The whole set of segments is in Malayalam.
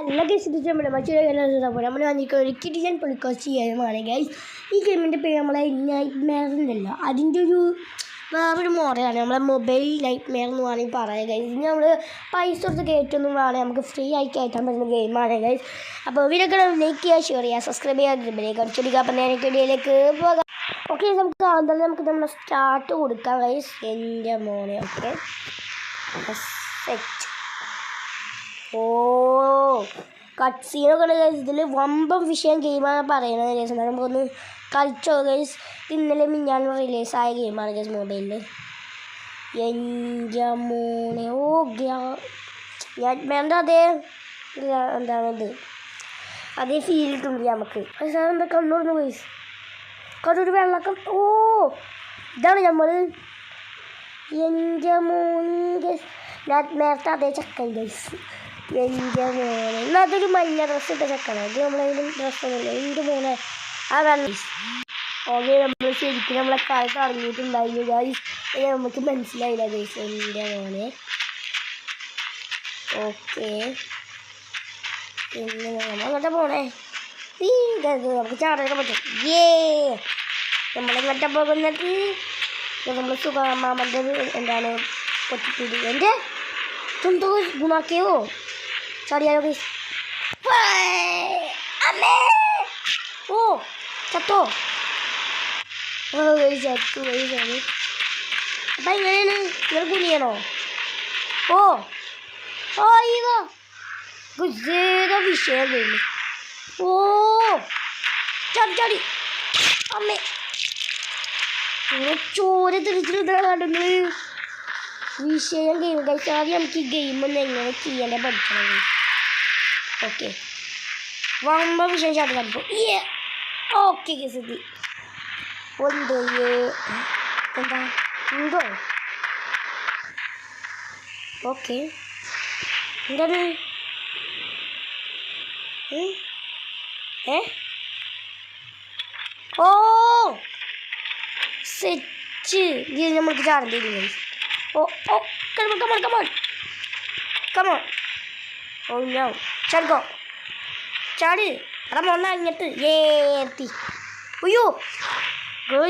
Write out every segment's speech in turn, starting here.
എല്ലാ കേസിലും നമ്മുടെ നമ്മൾ വന്നിട്ട് ഒരു കിടിലൻ പൊളിക്കോസ് ചെയ്യാനുമാണ് ഗൈസ്. ഈ ഗെയിമിൻ്റെ പേര് നമ്മളെ നൈറ്റ് മെയർ എന്നല്ല, അതിൻ്റെ ഒരു വേറൊരു മോഡലാണ് നമ്മളെ മൊബൈൽ നൈറ്റ് മെയർ എന്ന് വേണമെങ്കിൽ പറയാം ഗൈസ്. ഇനി നമ്മൾ പൈസ കൊടുത്ത് കയറ്റൊന്നും വേണമെങ്കിൽ നമുക്ക് ഫ്രീ ആയി കയറ്റാൻ പറ്റുന്ന ഗെയിമാണ് ഗൈസ്. അപ്പോൾ വീഡിയോ ലൈക്ക് ചെയ്യുക, ഷെയർ ചെയ്യുക, സബ്സ്ക്രൈബ് ചെയ്യുക, കുറച്ചെടുക്കുക. അപ്പം നേരെ വീഡിയോയിലേക്ക് പോകാം. ഓക്കെ, നമുക്ക് ആദ്യം നമ്മൾ സ്റ്റാർട്ട് കൊടുക്കാം ഗൈസ്. എൻ്റെ മോനെ ഓക്കെ സെറ്റ്. ഓ കട്ട് സീനൊക്കെ ഉണ്ട് ഗൈസ്. ഇതിൽ വമ്പം വിഷയം ഗെയിമാണ് പറയുന്നത് ഗൈസ്. നമുക്കൊന്ന് കളിച്ചോ ഗൈസ്. ഇന്നലെ മിഞ്ഞാന്ന് റിലീസായ ഗെയിമാണ് ഗൈസ് മൊബൈലിൽ. എൻ്റെ മോനെ ഓ ഞാൻ വേണ്ട അതേ എന്താണിത്, അതേ ഫീൽ കിട്ടുന്നുണ്ട് നമുക്ക്. സാർ എന്താ കണ്ണൂർന്ന് ഗൈസ്, കണ്ണൂർ വെള്ളക്കം. ഓ ഇതാണ് നമ്മൾ. എൻ്റെ മോനെ ഗൈസ്, ഞാൻ നേരത്തെ അതേ ചക്കൻ ഗൈസ്. എൻ്റെ മോനെ എന്നാൽ അതൊരു മഞ്ഞ ഡ്രസ്സ് ഇട്ട ചക്കാണ്. അത് നമ്മളതിലും ഡ്രസ്സൊന്നുമില്ല. എൻ്റെ മോനെ അതാണ്. ഓക്കെ, നമ്മൾ ശരിക്കും നമ്മളെ കാലത്ത് അറിഞ്ഞിട്ടുണ്ടായിരുന്നു ഗൈസ്. നമുക്ക് മനസ്സിലായില്ല ഗൈസ്. എൻ്റെ മോനെ ഓക്കെ, പിന്നെ നമ്മൾ അങ്ങോട്ട് പോണേ. നമുക്ക് ചാടാൻ പറ്റും. നമ്മളെങ്ങോട്ടാ പോകുന്നത്? നമ്മൾ സുഖമാമൻ്റെ എന്താണ് പൊട്ടിപ്പിടി. എൻ്റെ എന്തോ ഗുണാക്കിയോ ചാടിയാലോ ഗൈസ്. ഓ ചത്തോ? ഓ ഗൈസ് ചത്തു ഗൈസ്. അപ്പം എങ്ങനെയാണ് നിങ്ങൾ കുനിയണോ? ഓ ഓ ഇവോ ഗുജേത വിഷയം കഴിഞ്ഞു. ഓ ചാടി ചാടി അമ്മേ ചോര തിരിച്ചിട്ടാണ് വിഷയം ഗെയിം കഴിച്ചാൽ ആദ്യം നമുക്ക് ഈ ഗെയിമൊന്നും എങ്ങനെ ചെയ്യേണ്ടത് പഠിക്കണം. ഓക്കെ വമ്പ വിഷയം ചാടി കളിക്കും. ഓക്കെ കേസെത്തി. എന്തോ എന്താ ഉണ്ടോ? ഓക്കെ എന്താണ് ഓ സെറ്റ് നമ്മൾക്ക് ചാടേണ്ടി. ഓ ഓ കമോൺ. ഓ നോ ചാടിക്കോ, ചാടി എടാ മോനെ അങ്ങോട്ട്. എത്തി. അയ്യോ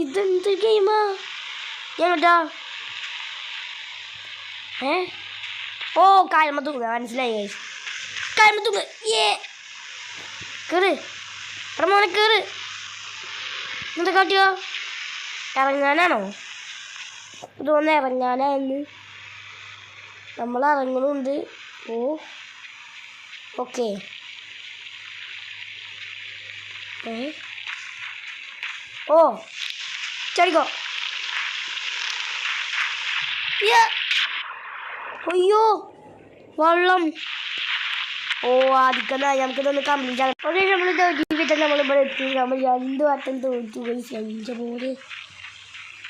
ഇതെന്ത് ഗെയിമാ? എങ്ങോട്ടാ? ഓ കാൽമ തൂങ്ങ, മനസ്സിലായി ഗൈസ്. കാൽമ തൂങ്ങ. കേറ് എടാ മോനെ കേറ്. എന്താ കാട്ടിയോ? ഇറങ്ങാനാണോ? ഇതൊന്ന് ഇറങ്ങാനാന്ന്. നമ്മൾ ഇറങ്ങുന്നുണ്ട്. ഓ ഓക്കെ ഓ ചടിക്കോ. അയ്യോ വെള്ളം. ഓ ആദ്യം നമുക്കിതൊന്ന് കംപ്ലീറ്റ് ആകാം. ഓക്കെ, നമ്മൾ ജീവിതത്തിൽ നമ്മളിവിടെ എത്തി. നമ്മൾ 2 വട്ടം തോറ്റു പോയി. എൻ്റെ പോലെ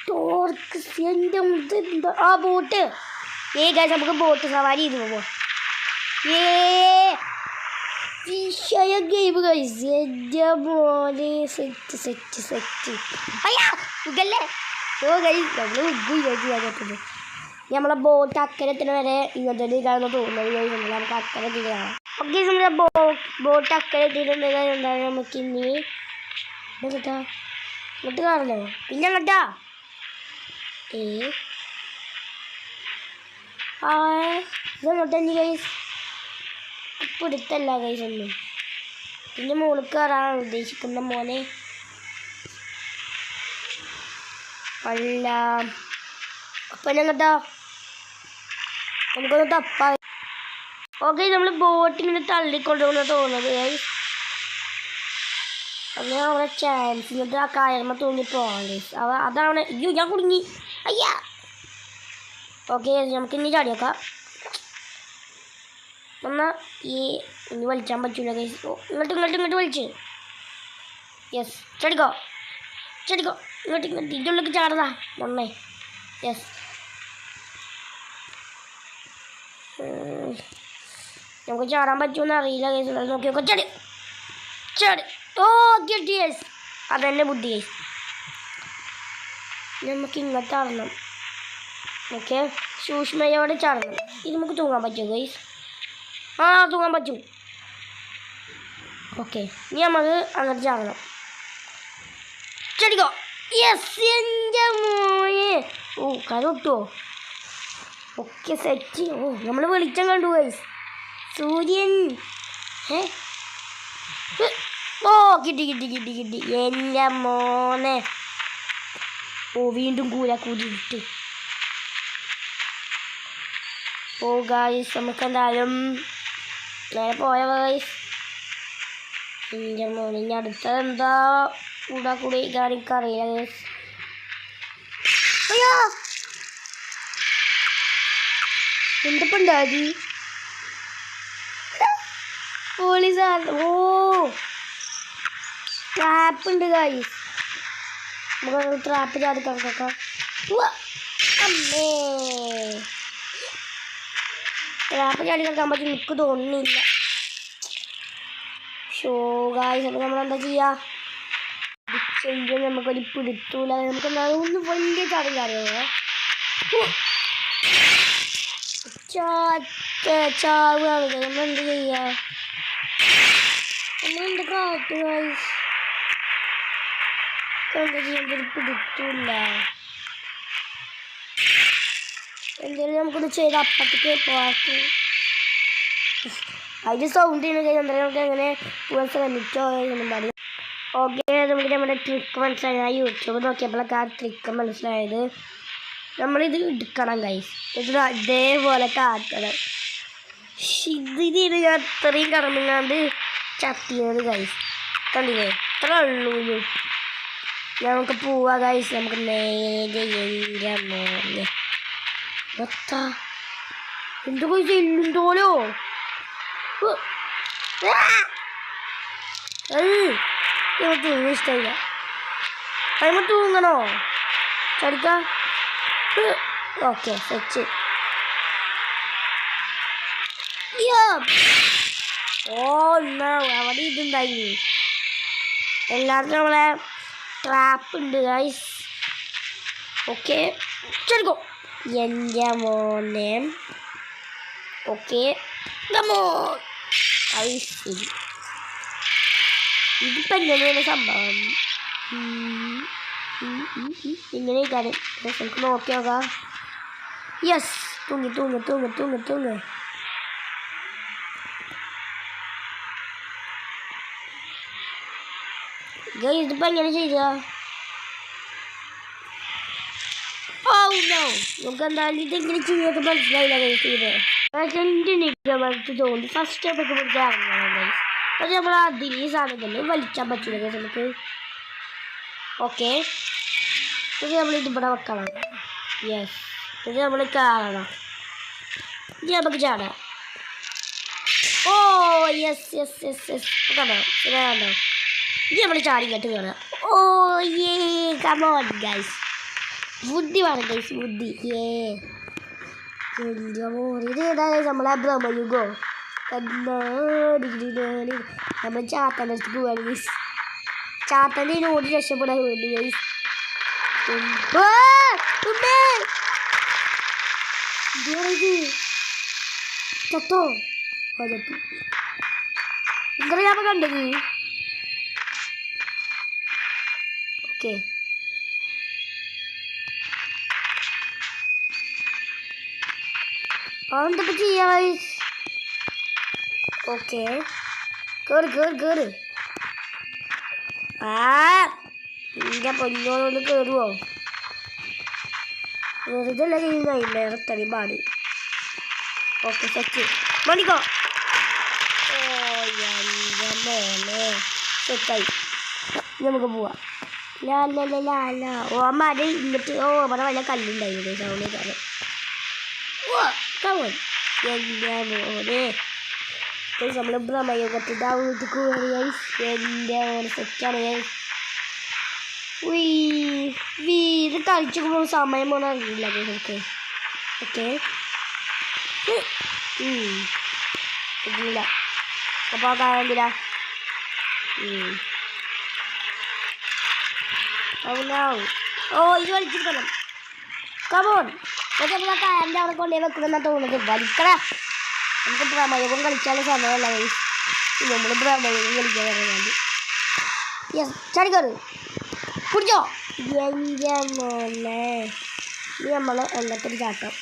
ടോർക്ക് എൻ്റെ ആ ബോട്ട്. ഗൈസ് നമുക്ക് ബോട്ട് സവാരി ചെയ്ത് പോവാം. വിഷയ ഗെയിം ഗൈസ്. എൻ്റെ പോലെ സെറ്റ് അയ്യാ ഉഗല്ലേ. ഓ ഗൈസ് നമ്മൾ ഉഗ്ഗില്ല. നമ്മളെ ബോട്ട് അക്കരത്തിന് വരെ ഇങ്ങനത്തെ ഇതാണെന്ന് തോന്നുന്നത് ഗൈസ്. നമുക്ക് അക്കരെ എത്തിയിട്ടാണ്. ഓക്കെ, നമ്മുടെ ബോട്ട് അക്കരെ എത്തിയിട്ടുണ്ടെങ്കിൽ എന്താണ് നമുക്ക് ഇനി കേട്ടാ ഇങ്ങോട്ട് കാണല്ലോ. പിന്നെ കേട്ടാ ഇതെങ്ങോട്ട് തന്നെ ഗൈസ്. ഇപ്പം എടുത്തല്ല ഗൈസ് ഒന്നും. പിന്നെ മുകളിൽ കയറാൻ ഉദ്ദേശിക്കുന്ന മോനെ അല്ല. അപ്പം എങ്ങോട്ടാ നമുക്കൊന്ന് തപ്പാ. ഓക്കെ, നമ്മൾ ബോട്ടിങ്ങനെ തള്ളിക്കൊണ്ടുപോകുന്ന തോന്നുന്നത് ഗൈസ്. അങ്ങനെ അവിടെ ചാൻസ് എന്നിട്ട് ആ കയറുമ്പോൾ തൂങ്ങി പോകാം ഗൈസ്. അതാണ്. അയ്യോ ഞാൻ കുടുങ്ങി. അയ്യാ ഓക്കെ, നമുക്ക് ഇനി ചാടിയേക്കാം. എന്നാൽ ഇനി വലിച്ചാൻ പറ്റൂല ഗൈസ്. ഇങ്ങോട്ട് വലിച്ച്. യെസ് ചടിക്കോ ഇങ്ങോട്ട് ഇതിൻ്റെ ഉള്ളിലേക്ക് ചാടതാ നന്നേ. യെസ് നമുക്ക് ചാടാൻ പറ്റുമെന്ന് അറിയില്ല ഗൈസ്. നോക്കി നോക്കാം. ചാടി ഓ കിട്ടി ഗൈസ്. അതന്നെ ബുദ്ധി ഗൈസ്. നമുക്ക് ഇങ്ങോട്ട് ചാടണം. ഓക്കെ, സൂക്ഷ്മയോടെ ചാടണം. ഇത് നമുക്ക് തൂങ്ങാൻ പറ്റുമോ ഗൈസ്? ആ തൂങ്ങാൻ പറ്റും. ഓക്കെ ഇനി നമുക്ക് അങ്ങോട്ട് ചാടണം. ചടിക്കോ. യെസ് എൻ്റെ മോയെ. ഓ കരട്ടോ. Okay set. ഓ നമ്മൾ വെളിച്ചം കണ്ടു ഗൈസ്. സൂര്യൻ. ഓ കിട്ടി കിട്ടി കിട്ടി കിട്ടി എൻ്റെ മോനെ. ഓ വീണ്ടും കൂടിയിട്ട്. ഓ ഗൈസ് നമുക്ക് എന്തായാലും നേരെ പോയ ഗൈസ്. എൻ്റെ മോനെ ഇനി അടുത്തത് എന്താ കൂടി എനിക്കറിയാം ഗൈസ്. അയ്യോ എന്തപ്പം ഉണ്ടാതി പോലീസാർ. ഓ ട്രാപ്പ് ഉണ്ട് ഗൈസ്. നമുക്ക് ട്രാപ്പ് ചാടി കിടക്കാം. അമ്മേ ട്രാപ്പ് ചാടി കിടക്കാൻ പറ്റും എനിക്ക് തോന്നുന്നില്ല. ഷോ ഗൈസ് അപ്പം നമ്മളെന്താ ചെയ്യുക? ചെയ്യുമ്പോൾ നമുക്കൊരു പിടുത്തൂല. നമുക്ക് എന്തായാലും ഒന്ന് വലിയ ചാടി കാര്യങ്ങളോ ചാവുകയാണ്. നമ്മളെന്ത് ചെയ്യുക? നമ്മളെന്ത് കാട്ടു ഗൈസ്? എന്താ ചെയ്യുമ്പോൾ ഒരു പിടുത്തൂല്ല. എന്തായാലും നമുക്കൊന്ന് ചെയ്ത് അപ്പത്തേക്ക് പോകാത്ത അതിൻ്റെ സൗണ്ട് നമുക്ക് എങ്ങനെ പോകാൻ ശ്രമിച്ചോ എന്നും പറയും. ഓക്കെ നമുക്ക് നമ്മുടെ ട്രിക്ക് മനസ്സിലായത്. ആ യൂട്യൂബ് നോക്കിയപ്പോഴൊക്കെ ആ ട്രിക്ക് മനസ്സിലായത്. നമ്മളിത് എടുക്കണം ഗൈസ്. ഇത് ഇതേപോലെ കാട്ടണം. ഇതിന് ഞാൻ അത്രയും കടന്നുങ്ങാണ്ട് ചത്തിയത് ഗൈസ്. കണ്ടില്ലേ? ഇത്ര ഉള്ളൂ. നമുക്ക് പോവാ ഗൈസ്. നമുക്ക് നേരെ എൻ്റെ മോനെ എത്താ എന്ത് ഗൈസ് എല്ലുണ്ടോലോ. എനിക്ക് ഇഷ്ടമില്ല. അതിന് തൂങ്ങണോ ചടിക്ക. Okay set. ഓ എന്നാ അവിടെ ഇതുണ്ടായി. എല്ലാവർക്കും നമ്മളെ ട്രാപ്പ് ഉണ്ട് ഗൈസ്. ഓക്കെ ചടിക്കോ എൻ്റെ മോനെ. ഓക്കെ ശരി. ഇതിപ്പോൾ എങ്ങനെയാണ് സംഭവം? ഇങ്ങനെ കാര്യം നമുക്ക് നോക്കി നോക്കാം. യെസ് തൂങ്ങി തൂങ്ങി തൂങ്ങി തൂങ്ങി തൂങ്ങി. ഇതിപ്പോൾ എങ്ങനെ ചെയ്യുക? ഓ നോ നമുക്ക് എന്തായാലും ഇതെങ്ങനെ ചെയ്യാത്ത മനസ്സിലായില്ല ഗൈസ്. ഇത് എൻ്റെ നിഗമനത്തിൽ തോന്നി ഫസ്റ്റ് സ്റ്റെപ്പൊക്കെ പിടിച്ച് ഇറങ്ങണം ഗൈസ്. പക്ഷെ നമ്മൾ അതിൽ ഈ സാധനത്തിൽ വലിക്കാൻ പറ്റില്ല ഗൈസ് നമുക്ക്. ഓക്കെ പക്ഷെ നമ്മളിത് ഇവിടെ വെക്കണം. യെസ് പക്ഷെ നമ്മൾ കാണണം. ഇനി നമുക്ക് ചാടാം. Oh yes yes yes yes കണ്ടോ ശരിയാണോ? ഇനി നമ്മൾ ചാടി കേട്ട് കാണാം. Oh yeah come on guys. ബുദ്ധി വേണം ഗൈസ് ബുദ്ധി. ഇത് ഏതായാലും നമ്മളെ ബ്രഹ്മയുഗോ നമ്മൾ ചാത്തൻ്റെ അടുത്ത് പോവാണ് ഗൈസ്. ചാത്തൻ്റെ ഓടി രക്ഷപ്പെടാൻ വേണ്ടി ഗൈസ്. ചത്തോ ചത്തു. എന്താ ഞാൻ കണ്ടത്? ഓക്കെ അതെന്തൊക്കെ ചെയ്യാ ഗൈസ്? ഓക്കെ കേറ് കേറ് കേറ്. എൻ്റെ പൊന്നോടൊന്ന് കയറുമോ? വെറുതെ അല്ല ചെയ്യുന്നില്ല ഇറത്തടി പാട്. ഓക്കെ സെറ്റ് മണിക്കോ. ഓ എൻ്റെ മോനെ സെറ്റായി. നമുക്ക് പോവാം. ലാ ഓ അമ്മ ഇന്നിട്ട് ഓ അവിടെ വല്ല കല്ലുണ്ടായിരുന്നു സൗണ്ട് കാരണം. ഓ കവൻ എൻ്റെ മോനെ നമ്മൾ ബ്രഹ്മയുഗത്തിൻ്റെ ആ വീട്ടിൽ കയറി ഗൈസ്. എൻ്റെ മോനെ സെറ്റാണ് ഗൈസ്. ഇത് കളിച്ചു സമയം പോലെ അറിയില്ല നമുക്ക്. ഓക്കെ ഇല്ല അപ്പോൾ കാണുന്നില്ല. ഓ ഇത് വലിച്ചിരിക്കണം. കമോൺ പക്ഷെ നമ്മൾ ആ കായൻ്റെ അവിടെ കൊണ്ടുപോയി വെക്കണമെന്നാണ് തോന്നുന്നത്. വലിക്കടാ. നമുക്ക് പ്രമേയം കളിച്ചാലുള്ള സമയമല്ല ഗൈസ്. നമ്മൾ ഭ്രമണം കളിക്കാൻ പറയുന്നത് യെസ് ചടിക്കറ് കുടിച്ചോ എൻ്റെ മോനെ ഇനി നമ്മൾ എല്ലാത്തിനും ചാട്ടം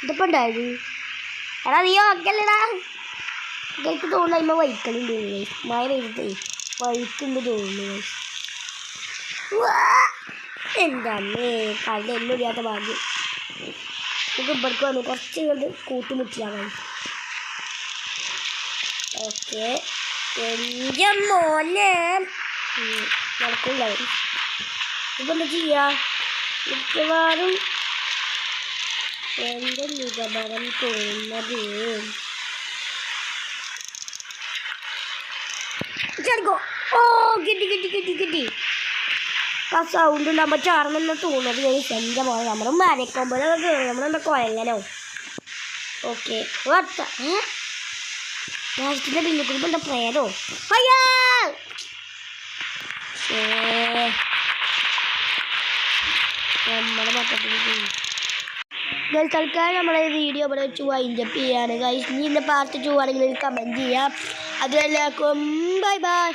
ഇതിപ്പോൾ ഉണ്ടായത് എടാ നീ ഓക്കല്ലടാ എനിക്ക് തോന്നുന്നു അതിമ്മ വൈക്കലുണ്ട് മഴ പെയ്തിട്ടേ വൈക്കുണ്ട് തോന്നുന്നു എൻ്റെ അമ്മേ കല്ല് എല്ലാം ഇല്ലാത്ത ഭാഗ്യം നമുക്ക് ഇവിടേക്ക് വന്നു കുറച്ച് കണ്ട് കൂട്ടുമുട്ടിയാണ് ഓക്കെ എൻ്റെ മോനെ നടക്കില്ല ഇപ്പം എന്താ ചെയ്യുക മിക്കവാറും എൻ്റെ നിഗമനം തോന്നുന്നത് ചെറുക്കോ ഓ കിട്ടി ആ സൗണ്ട് ഉണ്ടാകുമ്പോൾ ചാടണമെന്ന് തോന്നുന്നത് എൻ്റെ മോനെ നമ്മൾ മരക്കൊമ്പലൊക്കെ കയറി നമ്മളെന്താ കുഴങ്ങനോ ഓക്കെ രാഷ്ട്രീയ ബില്ലുക്കുമ്പോൾ എന്താ പ്രേതോ അയ്യാ നമ്മുടെ മൊത്തത്തിൽ തൽക്കാലം നമ്മളെ വീഡിയോ ഇവിടെ വെച്ച് വൈൻഡപ്പ് ചെയ്യാണ് ഗൈസ് ഇനി ഇന്ന് പാർട്ട് 2 ആണെങ്കിൽ കമൻറ്റ് ചെയ്യാം അതുവരെല്ലാവർക്കും ബൈ ബൈ